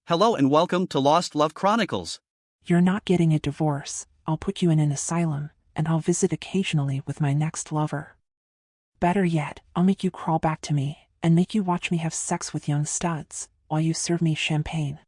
Hello and welcome to Lost Love Chronicles. You're not getting a divorce. I'll put you in an asylum, and I'll visit occasionally with my next lover. Better yet, I'll make you crawl back to me, and make you watch me have sex with young studs, while you serve me champagne.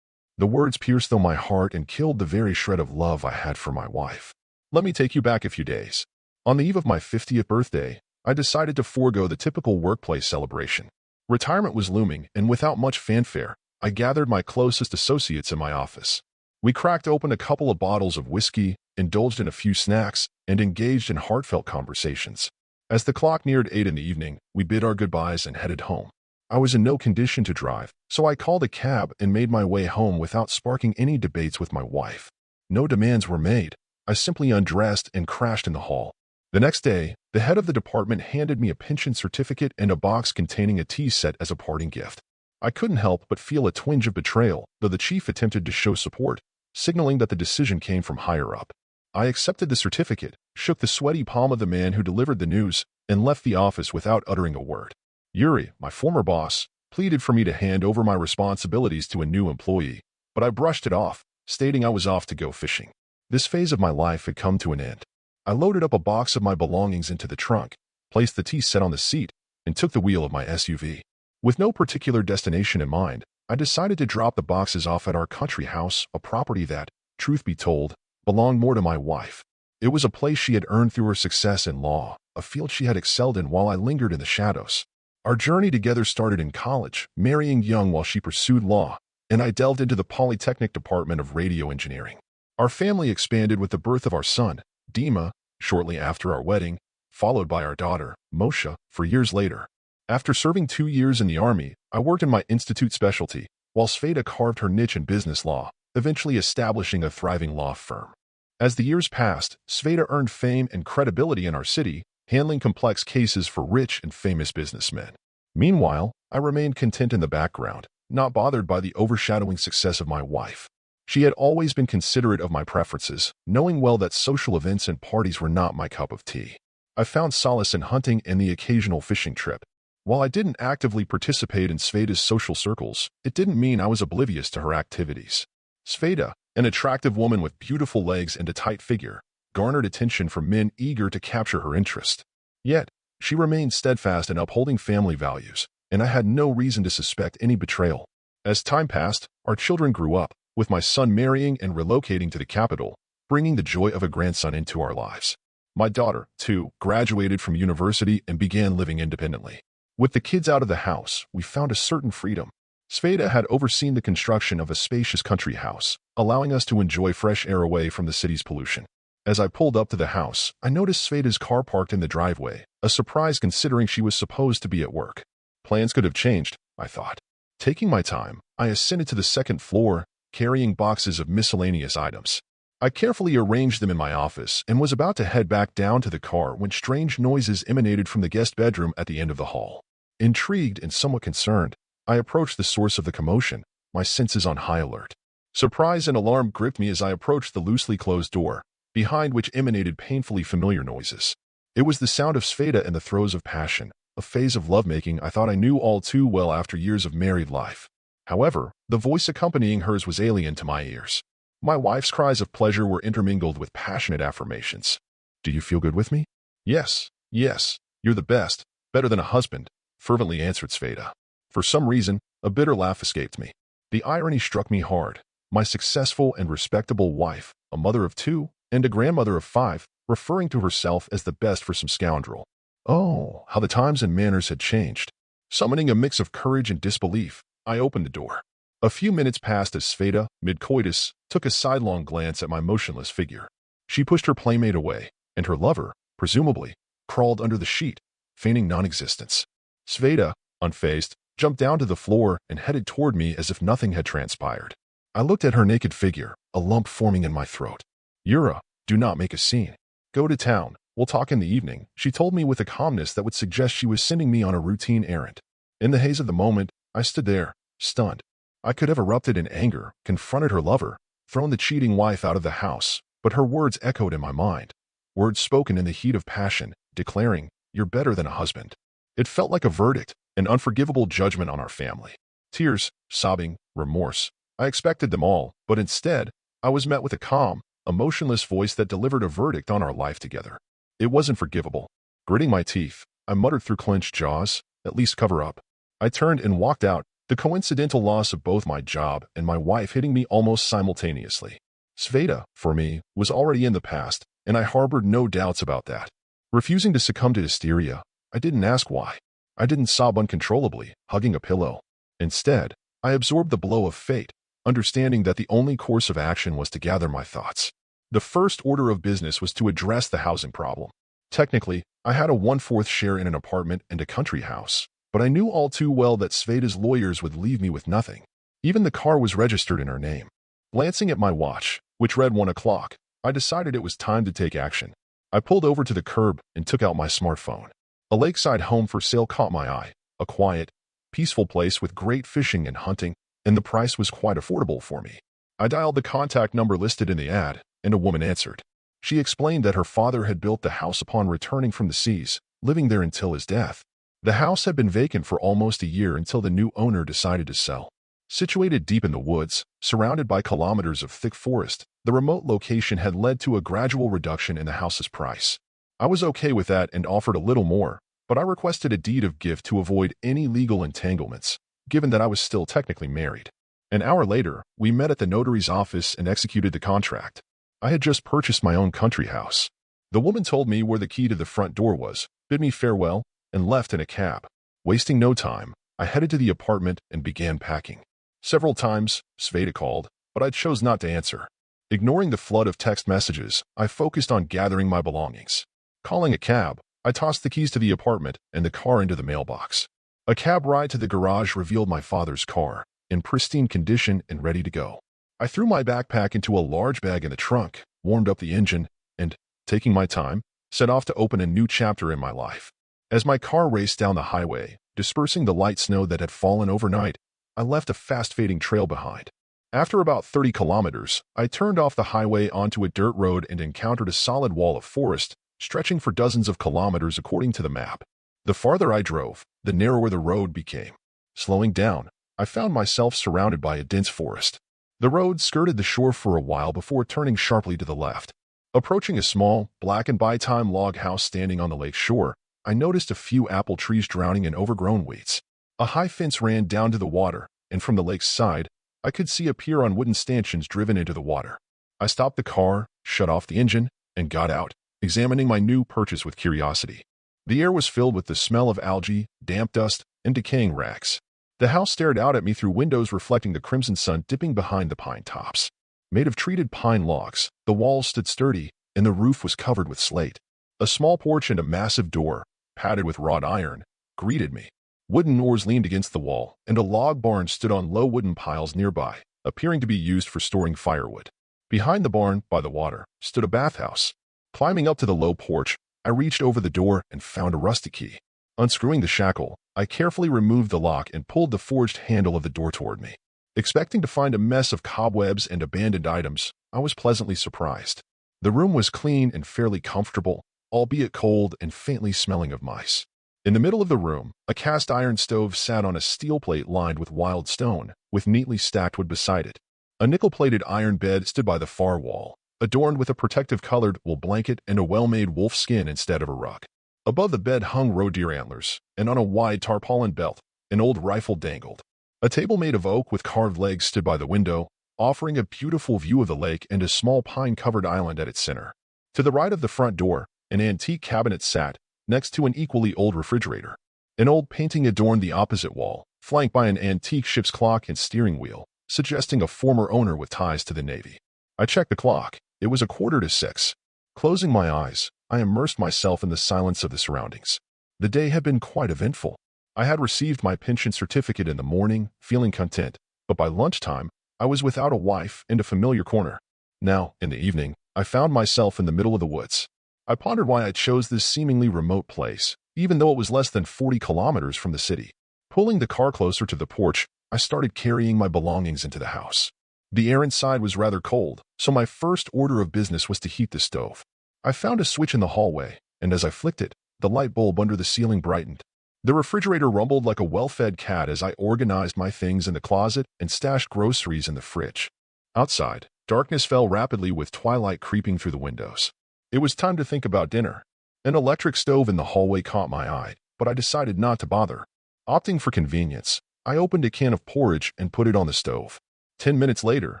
The words pierced through my heart and killed the very shred of love I had for my wife. Let me take you back a few days. On the eve of my 50th birthday, I decided to forego the typical workplace celebration. Retirement was looming, and without much fanfare, I gathered my closest associates in my office. We cracked open a couple of bottles of whiskey, indulged in a few snacks, and engaged in heartfelt conversations. As the clock neared 8 in the evening, we bid our goodbyes and headed home. I was in no condition to drive, so I called a cab and made my way home without sparking any debates with my wife. No demands were made. I simply undressed and crashed in the hall. The next day, the head of the department handed me a pension certificate and a box containing a tea set as a parting gift. I couldn't help but feel a twinge of betrayal, though the chief attempted to show support, signaling that the decision came from higher up. I accepted the certificate, shook the sweaty palm of the man who delivered the news, and left the office without uttering a word. Yuri, my former boss, pleaded for me to hand over my responsibilities to a new employee, but I brushed it off, stating I was off to go fishing. This phase of my life had come to an end. I loaded up a box of my belongings into the trunk, placed the tea set on the seat, and took the wheel of my SUV. With no particular destination in mind, I decided to drop the boxes off at our country house, a property that, truth be told, belonged more to my wife. It was a place she had earned through her success in law, a field she had excelled in while I lingered in the shadows. Our journey together started in college, marrying young while she pursued law, and I delved into the Polytechnic Department of Radio Engineering. Our family expanded with the birth of our son, Dima, shortly after our wedding, followed by our daughter, Moshe, for years later. After serving 2 years in the Army, I worked in my institute specialty, while Sveta carved her niche in business law, eventually establishing a thriving law firm. As the years passed, Sveta earned fame and credibility in our city, handling complex cases for rich and famous businessmen. Meanwhile, I remained content in the background, not bothered by the overshadowing success of my wife. She had always been considerate of my preferences, knowing well that social events and parties were not my cup of tea. I found solace in hunting and the occasional fishing trip. While I didn't actively participate in Sveta's social circles, it didn't mean I was oblivious to her activities. Sveta, an attractive woman with beautiful legs and a tight figure, garnered attention from men eager to capture her interest. Yet, she remained steadfast in upholding family values, and I had no reason to suspect any betrayal. As time passed, our children grew up, with my son marrying and relocating to the capital, bringing the joy of a grandson into our lives. My daughter, too, graduated from university and began living independently. With the kids out of the house, we found a certain freedom. Sveta had overseen the construction of a spacious country house, allowing us to enjoy fresh air away from the city's pollution. As I pulled up to the house, I noticed Sveta's car parked in the driveway, a surprise considering she was supposed to be at work. Plans could have changed, I thought. Taking my time, I ascended to the second floor, carrying boxes of miscellaneous items. I carefully arranged them in my office and was about to head back down to the car when strange noises emanated from the guest bedroom at the end of the hall. Intrigued and somewhat concerned, I approached the source of the commotion, my senses on high alert. Surprise and alarm gripped me as I approached the loosely closed door, behind which emanated painfully familiar noises. It was the sound of Sveta in the throes of passion, a phase of lovemaking I thought I knew all too well after years of married life. However, the voice accompanying hers was alien to my ears. My wife's cries of pleasure were intermingled with passionate affirmations. "Do you feel good with me?" "Yes, yes, you're the best, better than a husband," fervently answered Sveta. For some reason, a bitter laugh escaped me. The irony struck me hard. My successful and respectable wife, a mother of 2, and a grandmother of 5, referring to herself as the best for some scoundrel. Oh, how the times and manners had changed. Summoning a mix of courage and disbelief, I opened the door. A few minutes passed as Sveta, mid-coitus, took a sidelong glance at my motionless figure. She pushed her playmate away, and her lover, presumably, crawled under the sheet, feigning non-existence. Sveta, unfazed, jumped down to the floor and headed toward me as if nothing had transpired. I looked at her naked figure, a lump forming in my throat. "Yura, do not make a scene. Go to town, we'll talk in the evening," she told me with a calmness that would suggest she was sending me on a routine errand. In the haze of the moment, I stood there, stunned. I could have erupted in anger, confronted her lover, thrown the cheating wife out of the house, but her words echoed in my mind. Words spoken in the heat of passion, declaring, "You're better than a husband." It felt like a verdict, an unforgivable judgment on our family. Tears, sobbing, remorse, I expected them all, but instead, I was met with a calm, emotionless voice that delivered a verdict on our life together. It wasn't forgivable. Gritting my teeth, I muttered through clenched jaws, "At least cover up." I turned and walked out, the coincidental loss of both my job and my wife hitting me almost simultaneously. Sveta, for me, was already in the past, and I harbored no doubts about that. Refusing to succumb to hysteria, I didn't ask why. I didn't sob uncontrollably, hugging a pillow. Instead, I absorbed the blow of fate, understanding that the only course of action was to gather my thoughts. The first order of business was to address the housing problem. Technically, I had a 1/4 share in an apartment and a country house, but I knew all too well that Sveta's lawyers would leave me with nothing. Even the car was registered in her name. Glancing at my watch, which read 1 o'clock, I decided it was time to take action. I pulled over to the curb and took out my smartphone. A lakeside home for sale caught my eye, a quiet, peaceful place with great fishing and hunting, and the price was quite affordable for me. I dialed the contact number listed in the ad, and a woman answered. She explained that her father had built the house upon returning from the seas, living there until his death. The house had been vacant for almost a year until the new owner decided to sell. Situated deep in the woods, surrounded by kilometers of thick forest, the remote location had led to a gradual reduction in the house's price. I was okay with that and offered a little more, but I requested a deed of gift to avoid any legal entanglements, given that I was still technically married. An hour later, we met at the notary's office and executed the contract. I had just purchased my own country house. The woman told me where the key to the front door was, bid me farewell, and left in a cab. Wasting no time, I headed to the apartment and began packing. Several times, Sveta called, but I chose not to answer. Ignoring the flood of text messages, I focused on gathering my belongings. Calling a cab, I tossed the keys to the apartment and the car into the mailbox. A cab ride to the garage revealed my father's car, in pristine condition and ready to go. I threw my backpack into a large bag in the trunk, warmed up the engine, and, taking my time, set off to open a new chapter in my life. As my car raced down the highway, dispersing the light snow that had fallen overnight, I left a fast-fading trail behind. After about 30 kilometers, I turned off the highway onto a dirt road and encountered a solid wall of forest, stretching for dozens of kilometers according to the map. The farther I drove, the narrower the road became. Slowing down, I found myself surrounded by a dense forest. The road skirted the shore for a while before turning sharply to the left. Approaching a small, black-and-by-time log house standing on the lake shore, I noticed a few apple trees drowning in overgrown weeds. A high fence ran down to the water, and from the lake's side, I could see a pier on wooden stanchions driven into the water. I stopped the car, shut off the engine, and got out, examining my new purchase with curiosity. The air was filled with the smell of algae, damp dust, and decaying rags. The house stared out at me through windows reflecting the crimson sun dipping behind the pine tops. Made of treated pine logs, the walls stood sturdy, and the roof was covered with slate. A small porch and a massive door, padded with wrought iron, greeted me. Wooden oars leaned against the wall, and a log barn stood on low wooden piles nearby, appearing to be used for storing firewood. Behind the barn, by the water, stood a bathhouse. Climbing up to the low porch, I reached over the door and found a rusty key. Unscrewing the shackle, I carefully removed the lock and pulled the forged handle of the door toward me. Expecting to find a mess of cobwebs and abandoned items, I was pleasantly surprised. The room was clean and fairly comfortable, albeit cold and faintly smelling of mice. In the middle of the room, a cast iron stove sat on a steel plate lined with wild stone, with neatly stacked wood beside it. A nickel-plated iron bed stood by the far wall, adorned with a protective colored wool blanket and a well-made wolf skin instead of a rug. Above the bed hung roe deer antlers, and on a wide tarpaulin belt, an old rifle dangled. A table made of oak with carved legs stood by the window, offering a beautiful view of the lake and a small pine-covered island at its center. To the right of the front door, an antique cabinet sat, next to an equally old refrigerator. An old painting adorned the opposite wall, flanked by an antique ship's clock and steering wheel, suggesting a former owner with ties to the Navy. I checked the clock. It was 5:45. Closing my eyes, I immersed myself in the silence of the surroundings. The day had been quite eventful. I had received my pension certificate in the morning, feeling content, but by lunchtime, I was without a wife and a familiar corner. Now, in the evening, I found myself in the middle of the woods. I pondered why I chose this seemingly remote place, even though it was less than 40 kilometers from the city. Pulling the car closer to the porch, I started carrying my belongings into the house. The air inside was rather cold, so my first order of business was to heat the stove. I found a switch in the hallway, and as I flicked it, the light bulb under the ceiling brightened. The refrigerator rumbled like a well-fed cat as I organized my things in the closet and stashed groceries in the fridge. Outside, darkness fell rapidly with twilight creeping through the windows. It was time to think about dinner. An electric stove in the hallway caught my eye, but I decided not to bother. Opting for convenience, I opened a can of porridge and put it on the stove. 10 minutes later,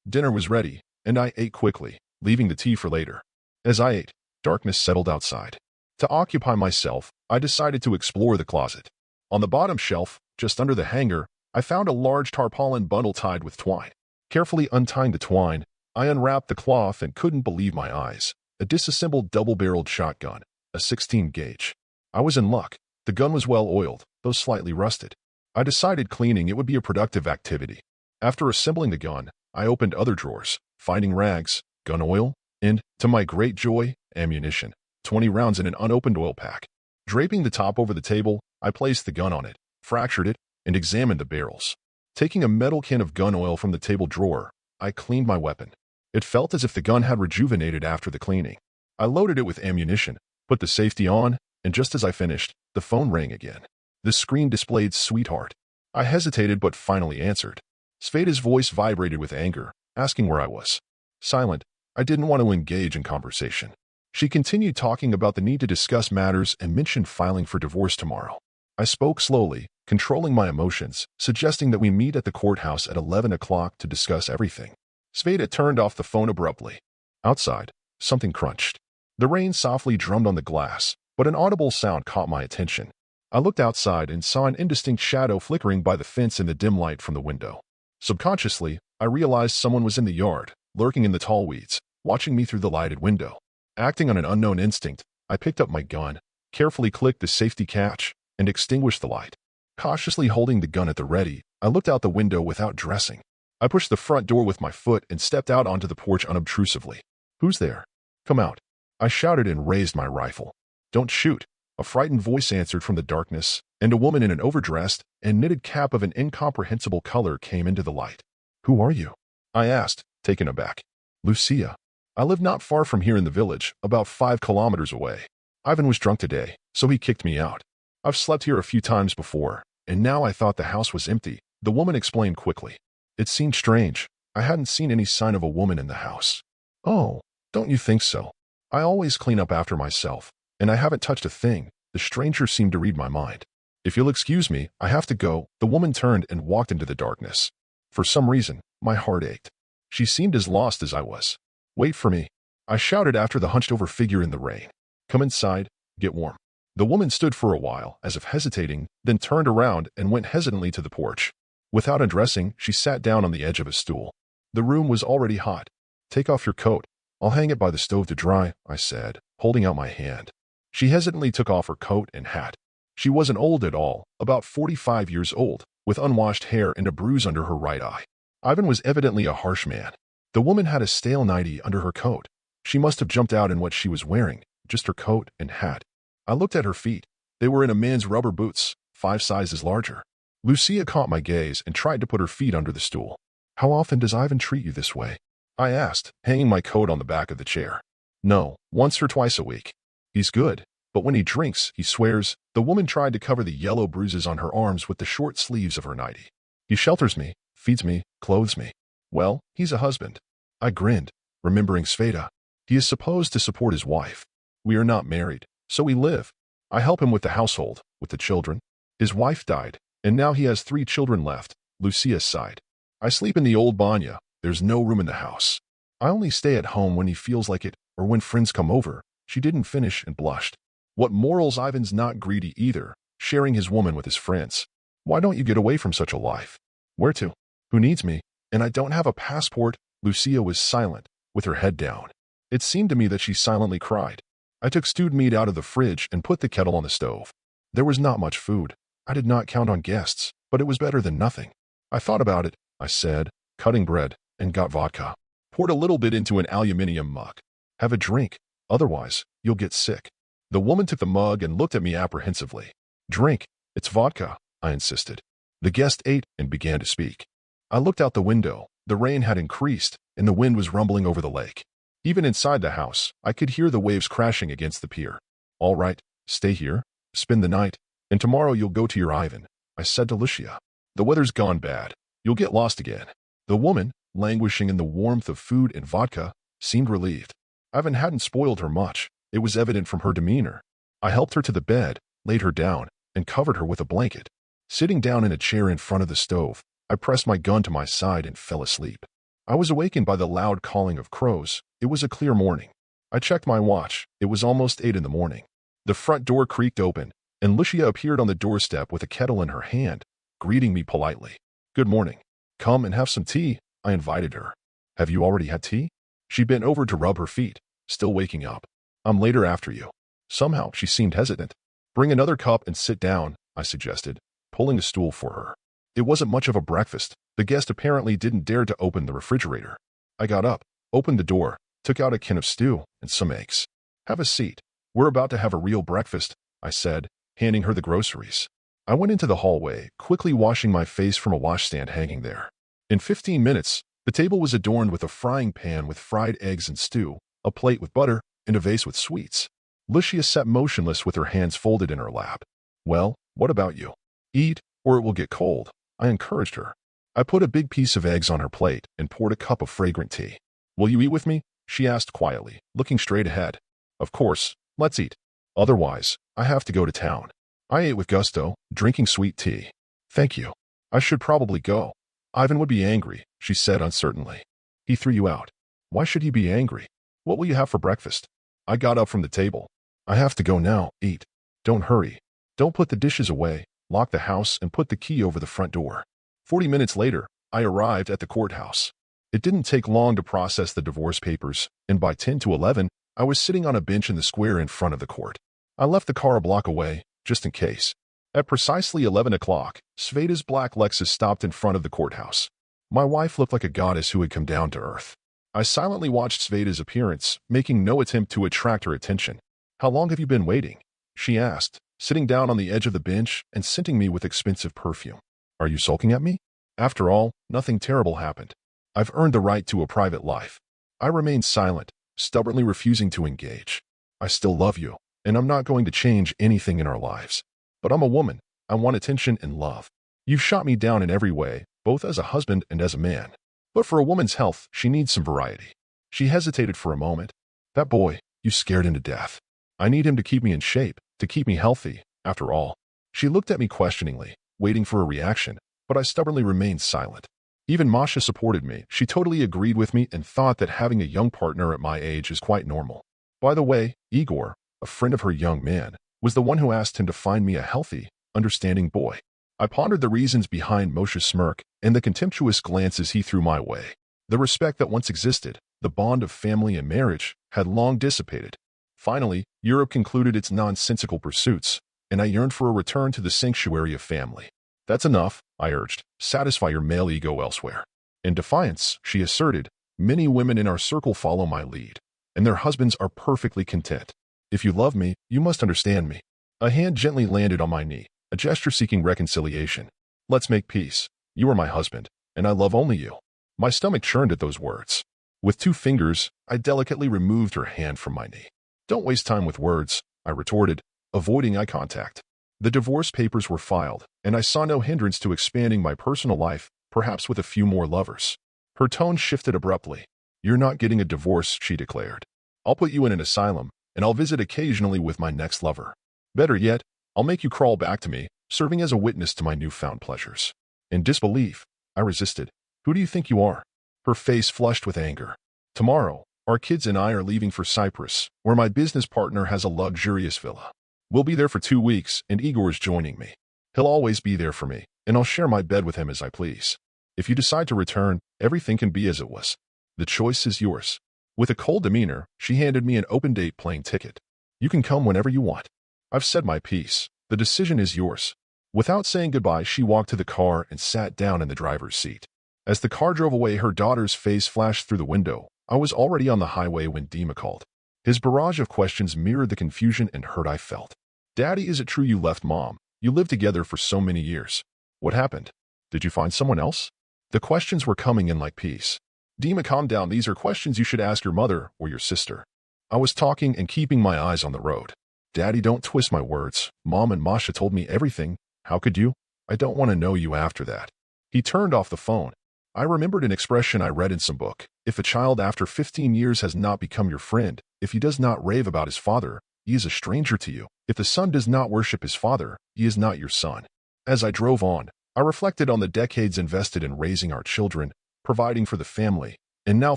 dinner was ready, and I ate quickly, leaving the tea for later. As I ate, darkness settled outside. To occupy myself, I decided to explore the closet. On the bottom shelf, just under the hanger, I found a large tarpaulin bundle tied with twine. Carefully untying the twine, I unwrapped the cloth and couldn't believe my eyes. A disassembled double-barreled shotgun, a 16 gauge. I was in luck. The gun was well oiled, though slightly rusted. I decided cleaning it would be a productive activity. After assembling the gun, I opened other drawers, finding rags, gun oil, and, to my great joy, ammunition. 20 rounds in an unopened oil pack. Draping the top over the table, I placed the gun on it, fractured it, and examined the barrels. Taking a metal can of gun oil from the table drawer, I cleaned my weapon. It felt as if the gun had rejuvenated after the cleaning. I loaded it with ammunition, put the safety on, and just as I finished, the phone rang again. The screen displayed "Sweetheart." I hesitated but finally answered. Sveda's voice vibrated with anger, asking where I was. Silent, I didn't want to engage in conversation. She continued talking about the need to discuss matters and mentioned filing for divorce tomorrow. I spoke slowly, controlling my emotions, suggesting that we meet at the courthouse at 11 o'clock to discuss everything. Sveta turned off the phone abruptly. Outside, something crunched. The rain softly drummed on the glass, but an audible sound caught my attention. I looked outside and saw an indistinct shadow flickering by the fence in the dim light from the window. Subconsciously, I realized someone was in the yard, lurking in the tall weeds, watching me through the lighted window. Acting on an unknown instinct, I picked up my gun, carefully clicked the safety catch, and extinguished the light. Cautiously holding the gun at the ready, I looked out the window without dressing. I pushed the front door with my foot and stepped out onto the porch unobtrusively. "Who's there? Come out." I shouted and raised my rifle. "Don't shoot," a frightened voice answered from the darkness, and a woman in an overdressed and knitted cap of an incomprehensible color came into the light. "Who are you?" I asked, taken aback. "Lucia. I live not far from here in the village, about 5 kilometers away. Ivan was drunk today, so he kicked me out. I've slept here a few times before, and now I thought the house was empty," the woman explained quickly. It seemed strange. I hadn't seen any sign of a woman in the house. "Oh, don't you think so? I always clean up after myself, and I haven't touched a thing." The stranger seemed to read my mind. "If you'll excuse me, I have to go." The woman turned and walked into the darkness. For some reason, my heart ached. She seemed as lost as I was. "Wait for me," I shouted after the hunched-over figure in the rain. "Come inside, get warm." The woman stood for a while, as if hesitating, then turned around and went hesitantly to the porch. Without undressing, she sat down on the edge of a stool. The room was already hot. "Take off your coat. I'll hang it by the stove to dry," I said, holding out my hand. She hesitantly took off her coat and hat. She wasn't old at all, about 45 years old, with unwashed hair and a bruise under her right eye. Ivan was evidently a harsh man. The woman had a stale nightie under her coat. She must have jumped out in what she was wearing, just her coat and hat. I looked at her feet. They were in a man's rubber boots, 5 sizes larger. Lucia caught my gaze and tried to put her feet under the stool. "How often does Ivan treat you this way?" I asked, hanging my coat on the back of the chair. "No, once or twice a week. He's good, but when he drinks, he swears." The woman tried to cover the yellow bruises on her arms with the short sleeves of her nightie. "He shelters me, feeds me, clothes me. Well, he's a husband." I grinned, remembering Sveta. He is supposed to support his wife. We are not married, so we live. I help him with the household, with the children. His wife died, and now he has 3 children left. Lucia sighed. "I sleep in the old banya. There's no room in the house. I only stay at home when he feels like it, or when friends come over." She didn't finish and blushed. "What morals? Ivan's not greedy either, sharing his woman with his friends. Why don't you get away from such a life?" "Where to? Who needs me? And I don't have a passport." Lucia was silent, with her head down. It seemed to me that she silently cried. I took stewed meat out of the fridge and put the kettle on the stove. There was not much food. I did not count on guests, but it was better than nothing. "I thought about it," I said, cutting bread, and got vodka. Poured a little bit into an aluminium mug. "Have a drink, otherwise you'll get sick." The woman took the mug and looked at me apprehensively. "Drink, it's vodka," I insisted. The guest ate and began to speak. I looked out the window. The rain had increased, and the wind was rumbling over the lake. Even inside the house, I could hear the waves crashing against the pier. "All right, stay here, spend the night." And tomorrow you'll go to your Ivan, I said to Lucia. The weather's gone bad. You'll get lost again. The woman, languishing in the warmth of food and vodka, seemed relieved. Ivan hadn't spoiled her much. It was evident from her demeanor. I helped her to the bed, laid her down, and covered her with a blanket. Sitting down in a chair in front of the stove, I pressed my gun to my side and fell asleep. I was awakened by the loud calling of crows. It was a clear morning. I checked my watch. It was almost 8 in the morning. The front door creaked open, and Lucia appeared on the doorstep with a kettle in her hand, greeting me politely. Good morning. Come and have some tea, I invited her. Have you already had tea? She bent over to rub her feet, still waking up. I'm later after you. Somehow she seemed hesitant. Bring another cup and sit down, I suggested, pulling a stool for her. It wasn't much of a breakfast. The guest apparently didn't dare to open the refrigerator. I got up, opened the door, took out a can of stew and some eggs. Have a seat. We're about to have a real breakfast, I said, handing her the groceries. I went into the hallway, quickly washing my face from a washstand hanging there. In 15 minutes, the table was adorned with a frying pan with fried eggs and stew, a plate with butter, and a vase with sweets. Lucia sat motionless with her hands folded in her lap. Well, what about you? Eat, or it will get cold, I encouraged her. I put a big piece of eggs on her plate and poured a cup of fragrant tea. Will you eat with me? She asked quietly, looking straight ahead. Of course, let's eat. Otherwise, I have to go to town. I ate with gusto, drinking sweet tea. Thank you. I should probably go. Ivan would be angry, she said uncertainly. He threw you out. Why should he be angry? What will you have for breakfast? I got up from the table. I have to go now, eat. Don't hurry. Don't put the dishes away, lock the house and put the key over the front door. 40 minutes later, I arrived at the courthouse. It didn't take long to process the divorce papers, and by 10 to 11, I was sitting on a bench in the square in front of the court. I left the car a block away, just in case. At precisely 11 o'clock, Sveda's black Lexus stopped in front of the courthouse. My wife looked like a goddess who had come down to earth. I silently watched Sveda's appearance, making no attempt to attract her attention. How long have you been waiting? She asked, sitting down on the edge of the bench and scenting me with expensive perfume. Are you sulking at me? After all, nothing terrible happened. I've earned the right to a private life. I remained silent, stubbornly refusing to engage. I still love you, and I'm not going to change anything in our lives. But I'm a woman. I want attention and love. You've shot me down in every way, both as a husband and as a man. But for a woman's health, she needs some variety. She hesitated for a moment. That boy, you scared him to death. I need him to keep me in shape, to keep me healthy, after all. She looked at me questioningly, waiting for a reaction, but I stubbornly remained silent. Even Masha supported me. She totally agreed with me and thought that having a young partner at my age is quite normal. By the way, Igor, a friend of her young man, was the one who asked him to find me a healthy, understanding boy. I pondered the reasons behind Moshe's smirk and the contemptuous glances he threw my way. The respect that once existed, the bond of family and marriage, had long dissipated. Finally, Europe concluded its nonsensical pursuits, and I yearned for a return to the sanctuary of family. That's enough, I urged. Satisfy your male ego elsewhere. In defiance, she asserted, many women in our circle follow my lead, and their husbands are perfectly content. If you love me, you must understand me. A hand gently landed on my knee, a gesture seeking reconciliation. Let's make peace. You are my husband, and I love only you. My stomach churned at those words. With 2 fingers, I delicately removed her hand from my knee. Don't waste time with words, I retorted, avoiding eye contact. The divorce papers were filed, and I saw no hindrance to expanding my personal life, perhaps with a few more lovers. Her tone shifted abruptly. You're not getting a divorce, she declared. I'll put you in an asylum, and I'll visit occasionally with my next lover. Better yet, I'll make you crawl back to me, serving as a witness to my newfound pleasures. In disbelief, I resisted. Who do you think you are? Her face flushed with anger. Tomorrow, our kids and I are leaving for Cyprus, where my business partner has a luxurious villa. We'll be there for 2 weeks, and Igor's joining me. He'll always be there for me, and I'll share my bed with him as I please. If you decide to return, everything can be as it was. The choice is yours. With a cold demeanor, she handed me an open-date plane ticket. You can come whenever you want. I've said my piece. The decision is yours. Without saying goodbye, she walked to the car and sat down in the driver's seat. As the car drove away, her daughter's face flashed through the window. I was already on the highway when Dima called. His barrage of questions mirrored the confusion and hurt I felt. Daddy, is it true you left Mom? You lived together for so many years. What happened? Did you find someone else? The questions were coming in like peace. Dima, calm down. These are questions you should ask your mother or your sister. I was talking and keeping my eyes on the road. Daddy, don't twist my words. Mom and Masha told me everything. How could you? I don't want to know you after that. He turned off the phone. I remembered an expression I read in some book. If a child after 15 years has not become your friend, if he does not rave about his father, he is a stranger to you. If the son does not worship his father, he is not your son. As I drove on, I reflected on the decades invested in raising our children, providing for the family, and now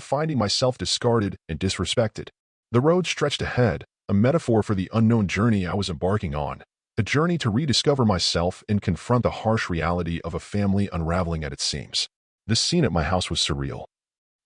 finding myself discarded and disrespected. The road stretched ahead, a metaphor for the unknown journey I was embarking on, a journey to rediscover myself and confront the harsh reality of a family unraveling at its seams. The scene at my house was surreal.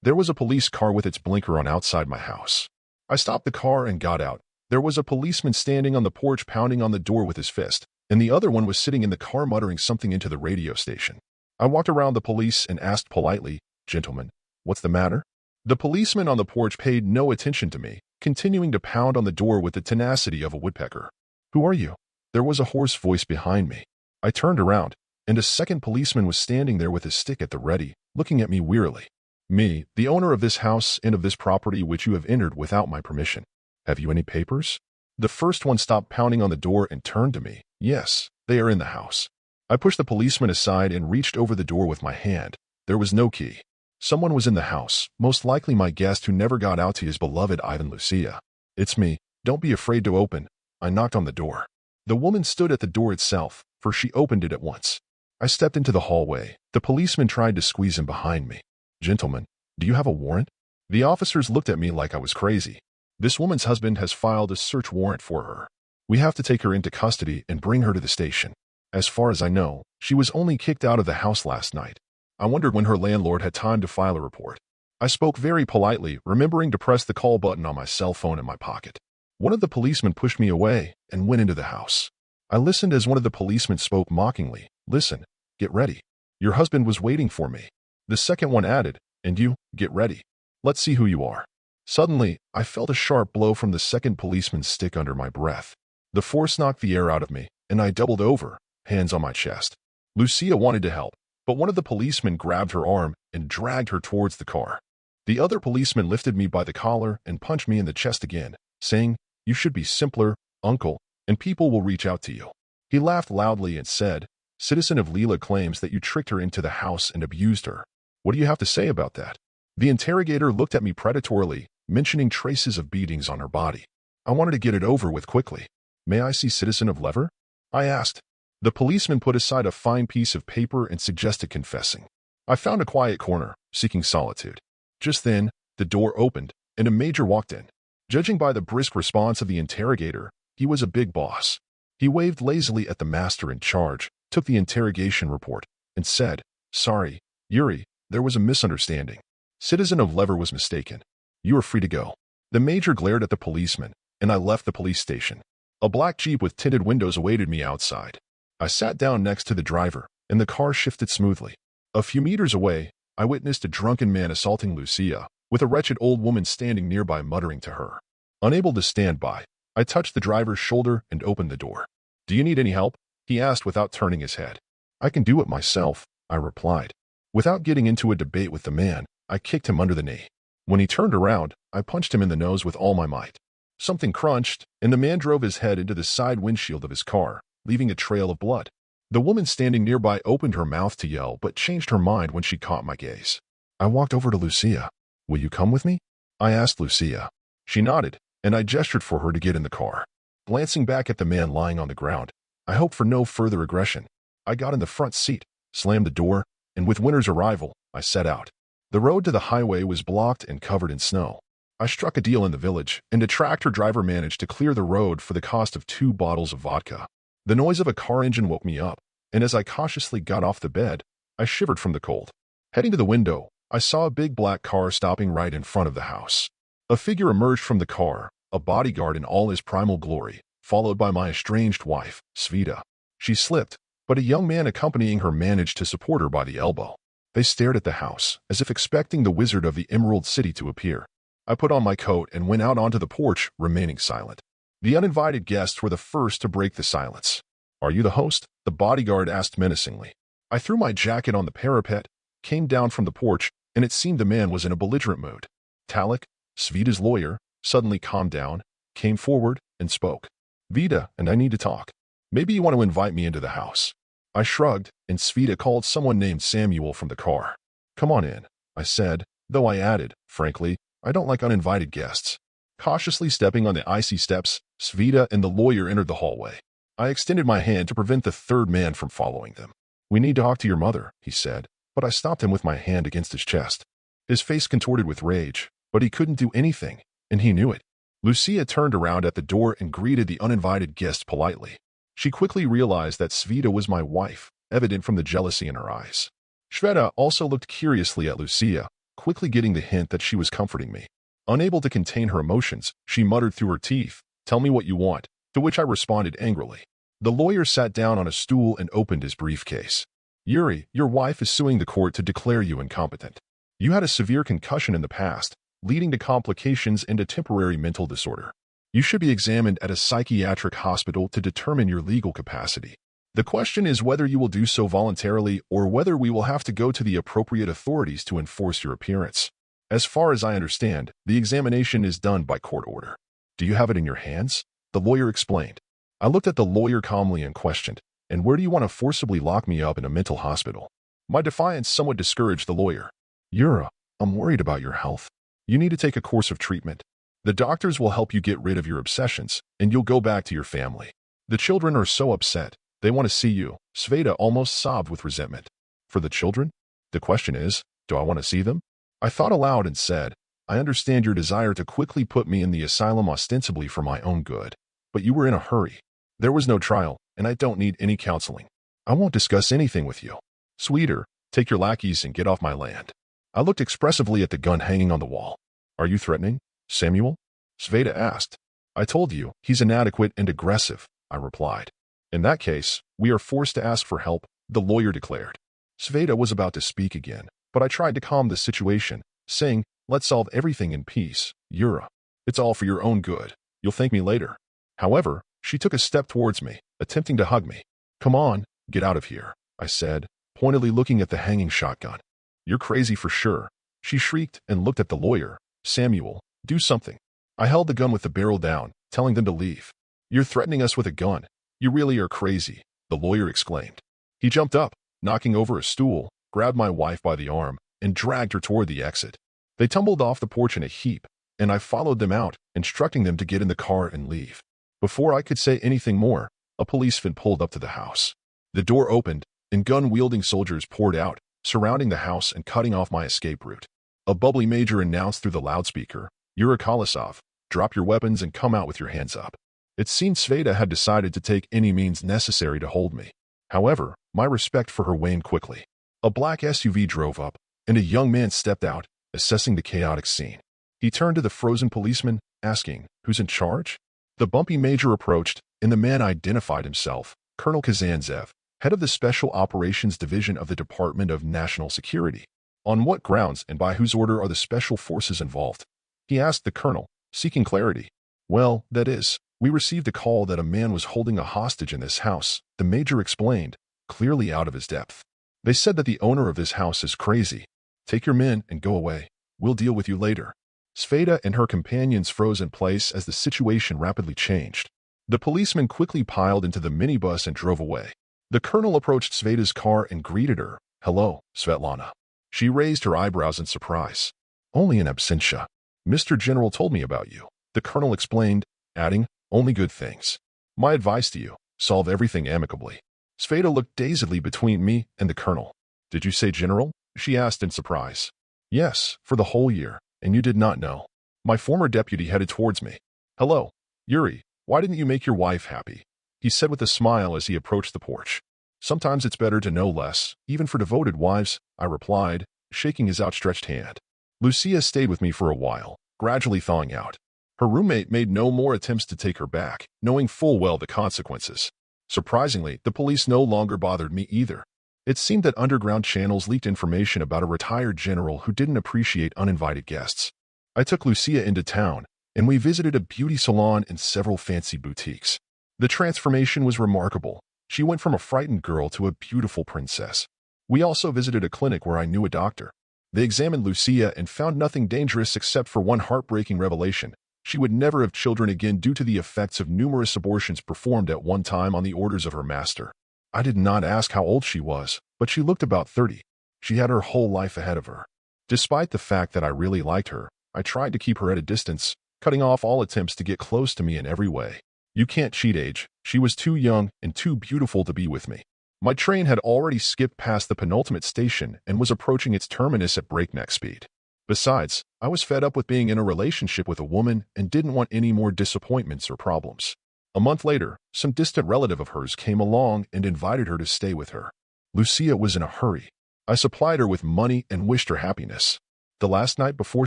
There was a police car with its blinker on outside my house. I stopped the car and got out. There was a policeman standing on the porch pounding on the door with his fist, and the other one was sitting in the car muttering something into the radio station. I walked around the police and asked politely, "Gentlemen, what's the matter?" The policeman on the porch paid no attention to me, continuing to pound on the door with the tenacity of a woodpecker. "Who are you?" There was a hoarse voice behind me. I turned around, and a second policeman was standing there with his stick at the ready, looking at me wearily. "Me, the owner of this house and of this property which you have entered without my permission. Have you any papers?" The first one stopped pounding on the door and turned to me. "Yes, they are in the house." I pushed the policeman aside and reached over the door with my hand. There was no key. Someone was in the house, most likely my guest who never got out to his beloved Ivan Lucia. "It's me. Don't be afraid to open." I knocked on the door. The woman stood at the door itself, for she opened it at once. I stepped into the hallway. The policeman tried to squeeze in behind me. "Gentlemen, do you have a warrant?" The officers looked at me like I was crazy. "This woman's husband has filed a search warrant for her. We have to take her into custody and bring her to the station. As far as I know, she was only kicked out of the house last night." I wondered when her landlord had time to file a report. I spoke very politely, remembering to press the call button on my cell phone in my pocket. One of the policemen pushed me away and went into the house. I listened as one of the policemen spoke mockingly. "Listen, get ready. Your husband was waiting for me." The second one added, "And you, get ready. Let's see who you are." Suddenly, I felt a sharp blow from the second policeman's stick under my breath. The force knocked the air out of me, and I doubled over, hands on my chest. Lucia wanted to help, but one of the policemen grabbed her arm and dragged her towards the car. The other policeman lifted me by the collar and punched me in the chest again, saying, "You should be simpler, uncle, and people will reach out to you." He laughed loudly and said, "Citizen of Leela claims that you tricked her into the house and abused her. What do you have to say about that?" The interrogator looked at me predatorily, mentioning traces of beatings on her body. I wanted to get it over with quickly. "May I see Citizen of Lever?" I asked. The policeman put aside a fine piece of paper and suggested confessing. I found a quiet corner, seeking solitude. Just then, the door opened, and a major walked in. Judging by the brisk response of the interrogator, he was a big boss. He waved lazily at the master in charge, took the interrogation report, and said, "Sorry, Yuri, there was a misunderstanding. Citizen of Lever was mistaken. You are free to go." The major glared at the policeman, and I left the police station. A black Jeep with tinted windows awaited me outside. I sat down next to the driver, and the car shifted smoothly. A few meters away, I witnessed a drunken man assaulting Lucia, with a wretched old woman standing nearby muttering to her. Unable to stand by, I touched the driver's shoulder and opened the door. "Do you need any help?" he asked without turning his head. "I can do it myself," I replied. Without getting into a debate with the man, I kicked him under the knee. When he turned around, I punched him in the nose with all my might. Something crunched, and the man drove his head into the side windshield of his car, leaving a trail of blood. The woman standing nearby opened her mouth to yell but changed her mind when she caught my gaze. I walked over to Lucia. "Will you come with me?" I asked Lucia. She nodded, and I gestured for her to get in the car. Glancing back at the man lying on the ground, I hoped for no further aggression. I got in the front seat, slammed the door, and with winter's arrival, I set out. The road to the highway was blocked and covered in snow. I struck a deal in the village, and a tractor driver managed to clear the road for the cost of 2 bottles of vodka. The noise of a car engine woke me up, and as I cautiously got off the bed, I shivered from the cold. Heading to the window, I saw a big black car stopping right in front of the house. A figure emerged from the car, a bodyguard in all his primal glory, followed by my estranged wife, Sveta. She slipped, but a young man accompanying her managed to support her by the elbow. They stared at the house, as if expecting the wizard of the Emerald City to appear. I put on my coat and went out onto the porch, remaining silent. The uninvited guests were the first to break the silence. "Are you the host?" the bodyguard asked menacingly. I threw my jacket on the parapet, came down from the porch, and it seemed the man was in a belligerent mood. Talik, Sveta's lawyer, suddenly calmed down, came forward, and spoke. Vida and I need to talk. Maybe you want to invite me into the house. I shrugged, and Sveta called someone named Samuel from the car. Come on in, I said, though I added, frankly, I don't like uninvited guests. Cautiously stepping on the icy steps, Sveta and the lawyer entered the hallway. I extended my hand to prevent the third man from following them. We need to talk to your mother, he said, but I stopped him with my hand against his chest. His face contorted with rage, but he couldn't do anything, and he knew it. Lucia turned around at the door and greeted the uninvited guest politely. She quickly realized that Sveta was my wife, evident from the jealousy in her eyes. Sveta also looked curiously at Lucia, quickly getting the hint that she was comforting me. Unable to contain her emotions, she muttered through her teeth, "Tell me what you want," to which I responded angrily. The lawyer sat down on a stool and opened his briefcase. Yuri, your wife is suing the court to declare you incompetent. You had a severe concussion in the past, leading to complications and a temporary mental disorder. You should be examined at a psychiatric hospital to determine your legal capacity. The question is whether you will do so voluntarily or whether we will have to go to the appropriate authorities to enforce your appearance. As far as I understand, the examination is done by court order. Do you have it in your hands? The lawyer explained. I looked at the lawyer calmly and questioned, and where do you want to forcibly lock me up in a mental hospital? My defiance somewhat discouraged the lawyer. Yura, I'm worried about your health. You need to take a course of treatment. The doctors will help you get rid of your obsessions, and you'll go back to your family. The children are so upset. They want to see you. Sveta almost sobbed with resentment. For the children? The question is, do I want to see them? I thought aloud and said, I understand your desire to quickly put me in the asylum ostensibly for my own good. But you were in a hurry. There was no trial, and I don't need any counseling. I won't discuss anything with you. Sweeter, take your lackeys and get off my land. I looked expressively at the gun hanging on the wall. Are you threatening, Samuel? Sveta asked. I told you, he's inadequate and aggressive, I replied. In that case, we are forced to ask for help, the lawyer declared. Sveta was about to speak again, but I tried to calm the situation, saying, let's solve everything in peace, Yura. It's all for your own good. You'll thank me later. However, she took a step towards me, attempting to hug me. Come on, get out of here, I said, pointedly looking at the hanging shotgun. You're crazy for sure, she shrieked and looked at the lawyer. Samuel, do something. I held the gun with the barrel down, telling them to leave. You're threatening us with a gun. You really are crazy, the lawyer exclaimed. He jumped up, knocking over a stool, grabbed my wife by the arm, and dragged her toward the exit. They tumbled off the porch in a heap, and I followed them out, instructing them to get in the car and leave. Before I could say anything more, a policeman pulled up to the house. The door opened, and gun-wielding soldiers poured out, surrounding the house and cutting off my escape route. A bubbly major announced through the loudspeaker, Yuri Kolosov, drop your weapons and come out with your hands up. It seemed Sveta had decided to take any means necessary to hold me. However, my respect for her waned quickly. A black SUV drove up, and a young man stepped out, assessing the chaotic scene. He turned to the frozen policeman, asking, who's in charge? The bumpy major approached, and the man identified himself, Colonel Kazantsev, head of the Special Operations Division of the Department of National Security. On what grounds and by whose order are the special forces involved? He asked the colonel, seeking clarity. Well, that is, we received a call that a man was holding a hostage in this house, the major explained, clearly out of his depth. They said that the owner of this house is crazy. Take your men and go away. We'll deal with you later. Sveta and her companions froze in place as the situation rapidly changed. The policeman quickly piled into the minibus and drove away. The colonel approached Sveta's car and greeted her. Hello, Svetlana. She raised her eyebrows in surprise. Only in absentia. Mr. General told me about you, the colonel explained, adding, only good things. My advice to you, solve everything amicably. Sveta looked dazedly between me and the colonel. Did you say general? She asked in surprise. Yes, for the whole year, and you did not know. My former deputy headed towards me. Hello, Yuri, why didn't you make your wife happy? He said with a smile as he approached the porch. Sometimes it's better to know less, even for devoted wives, I replied, shaking his outstretched hand. Lucia stayed with me for a while, gradually thawing out. Her roommate made no more attempts to take her back, knowing full well the consequences. Surprisingly, the police no longer bothered me either. It seemed that underground channels leaked information about a retired general who didn't appreciate uninvited guests. I took Lucia into town, and we visited a beauty salon and several fancy boutiques. The transformation was remarkable. She went from a frightened girl to a beautiful princess. We also visited a clinic where I knew a doctor. They examined Lucia and found nothing dangerous except for one heartbreaking revelation. She would never have children again due to the effects of numerous abortions performed at one time on the orders of her master. I did not ask how old she was, but she looked about 30. She had her whole life ahead of her. Despite the fact that I really liked her, I tried to keep her at a distance, cutting off all attempts to get close to me in every way. You can't cheat age. She was too young and too beautiful to be with me. My train had already skipped past the penultimate station and was approaching its terminus at breakneck speed. Besides, I was fed up with being in a relationship with a woman and didn't want any more disappointments or problems. A month later, some distant relative of hers came along and invited her to stay with her. Lucia was in a hurry. I supplied her with money and wished her happiness. The last night before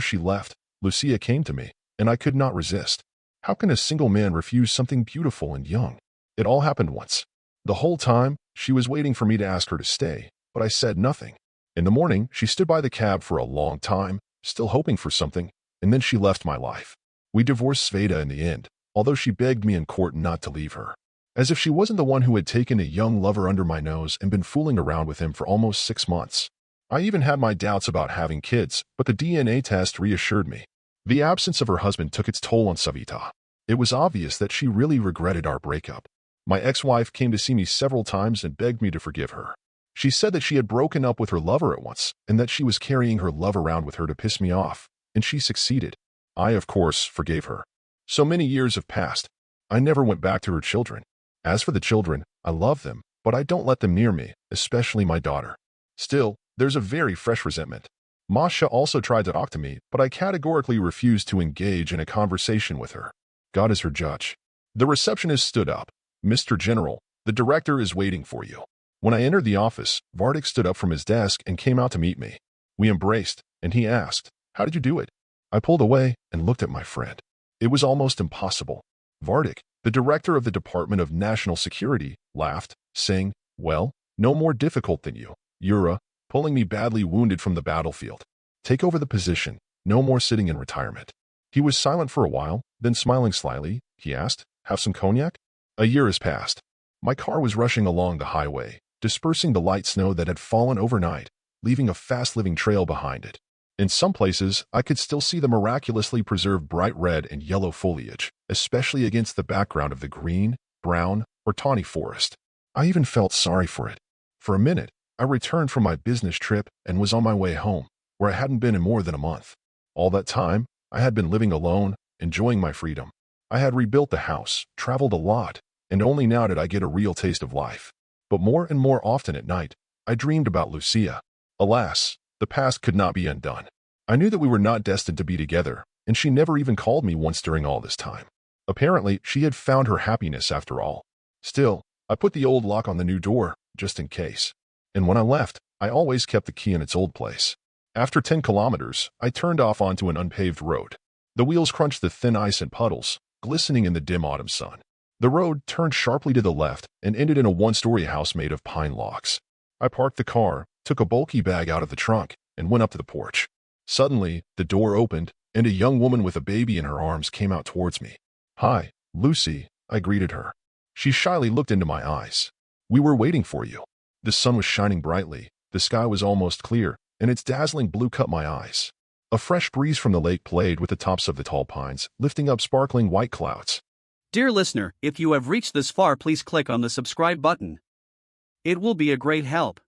she left, Lucia came to me, and I could not resist. How can a single man refuse something beautiful and young? It all happened once. The whole time, she was waiting for me to ask her to stay, but I said nothing. In the morning, she stood by the cab for a long time, still hoping for something, and then she left my life. We divorced Sveta in the end, although she begged me in court not to leave her. As if she wasn't the one who had taken a young lover under my nose and been fooling around with him for almost 6 months. I even had my doubts about having kids, but the DNA test reassured me. The absence of her husband took its toll on Savita. It was obvious that she really regretted our breakup. My ex-wife came to see me several times and begged me to forgive her. She said that she had broken up with her lover at once and that she was carrying her love around with her to piss me off, and she succeeded. I, of course, forgave her. So many years have passed. I never went back to her children. As for the children, I love them, but I don't let them near me, especially my daughter. Still, there's a very fresh resentment. Masha also tried to talk to me, but I categorically refused to engage in a conversation with her. God is her judge. The receptionist stood up. Mr. General, the director is waiting for you. When I entered the office, Vardik stood up from his desk and came out to meet me. We embraced, and he asked, "How did you do it?" I pulled away and looked at my friend. It was almost impossible. Vardik, the director of the Department of National Security, laughed, saying, "Well, no more difficult than you, Yura, pulling me badly wounded from the battlefield. Take over the position, no more sitting in retirement." He was silent for a while, then smiling slyly, he asked, "Have some cognac?" A year has passed. My car was rushing along the highway, dispersing the light snow that had fallen overnight, leaving a fast-living trail behind it. In some places, I could still see the miraculously preserved bright red and yellow foliage, especially against the background of the green, brown, or tawny forest. I even felt sorry for it. For a minute, I returned from my business trip and was on my way home, where I hadn't been in more than a month. All that time, I had been living alone, enjoying my freedom. I had rebuilt the house, traveled a lot, and only now did I get a real taste of life. But more and more often at night, I dreamed about Lucia. Alas, the past could not be undone. I knew that we were not destined to be together, and she never even called me once during all this time. Apparently, she had found her happiness after all. Still, I put the old lock on the new door, just in case. And when I left, I always kept the key in its old place. After 10 kilometers, I turned off onto an unpaved road. The wheels crunched the thin ice and puddles, glistening in the dim autumn sun. The road turned sharply to the left and ended in a one-story house made of pine logs. I parked the car, took a bulky bag out of the trunk, and went up to the porch. Suddenly, the door opened, and a young woman with a baby in her arms came out towards me. "Hi, Lucy," I greeted her. She shyly looked into my eyes. "We were waiting for you." The sun was shining brightly, the sky was almost clear, and its dazzling blue cut my eyes. A fresh breeze from the lake played with the tops of the tall pines, lifting up sparkling white clouds. Dear listener, if you have reached this far, please click on the subscribe button. It will be a great help.